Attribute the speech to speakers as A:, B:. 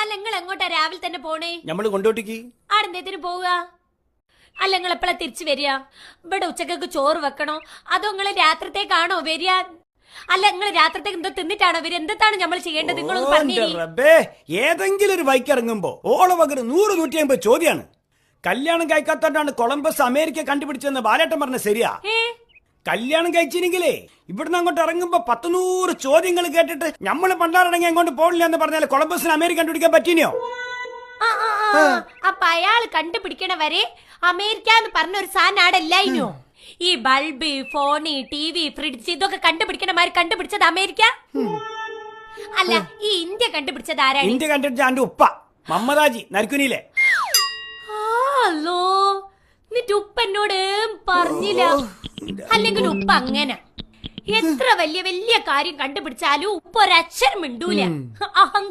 A: അല്ല നിങ്ങൾ എങ്ങോട്ടാ രാവിലെ തന്നെ പോണേ?
B: നമ്മള് കൊണ്ടോട്ടിക്ക്.
A: ആടെന്തേത്തിന് പോവുക? അല്ല നിങ്ങൾ എപ്പോഴാ തിരിച്ചു വരിക? ഇവിടെ ഉച്ചക്കൊക്കെ ചോറ് വെക്കണോ അതോ നിങ്ങൾ രാത്രിത്തേക്കാണോ വരിക? അല്ല നിങ്ങൾ രാത്രിത്തേക്ക് എന്തോ തിന്നിട്ടാണോ വരിക? എന്താണ് നമ്മൾ ചെയ്യേണ്ടത്? നിങ്ങളൊന്ന് പറഞ്ഞേ.
B: ഏതെങ്കിലും ഒരു ബൈക്ക് ഇറങ്ങുമ്പോ ഓള പകരം 100-150 ചോദ്യാണ്. കല്യാണം കഴിക്കാത്തോണ്ടാണ് കൊളംബസ് അമേരിക്ക കണ്ടുപിടിച്ചെന്ന് ബാലേട്ടൻ പറഞ്ഞ ശരിയാ? കല്യാണം കഴിച്ചില്ലെങ്കിലേ ഇവിടുന്ന് അങ്ങോട്ട് ഇറങ്ങുമ്പോ 100 ചോദ്യങ്ങൾ കേട്ടിട്ട് നമ്മള് പണ്ടാറടങ്ങി അങ്ങോട്ട് പോണില്ല എന്ന് പറഞ്ഞാൽ കൊളംബസിന് അമേരിക്ക കണ്ടുപിടിക്കാൻ പറ്റിയോ?
A: അപ്പൊ അയാള് കണ്ടുപിടിക്കണ വരെ അമേരിക്ക എന്ന് പറഞ്ഞ ഒരു സാധനം ആടല്ലായിനോ? ഈ ബൾബ്, ഫോണ്, ടിവി, ഫ്രിഡ്ജ് ഇതൊക്കെ കണ്ടുപിടിക്കണമാര് കണ്ടുപിടിച്ചത് അമേരിക്ക അല്ല. ഈ ഇന്ത്യ കണ്ടുപിടിച്ചത് ആരാണ്?
B: ഇന്ത്യ കണ്ടുപിടിച്ച എന്റെ ഉപ്പ മമ്മദാജി നരക്കുനിയിലെ.
A: എന്നിട്ട് ഉപ്പ എന്നോട് പറഞ്ഞില്ല. അല്ലെങ്കിൽ ഉപ്പ അങ്ങനെ എത്ര വലിയ വലിയ കാര്യം കണ്ടുപിടിച്ചാലും ഉപ്പ ഒരക്ഷരം മിണ്ടൂല. അഹങ്കാരം.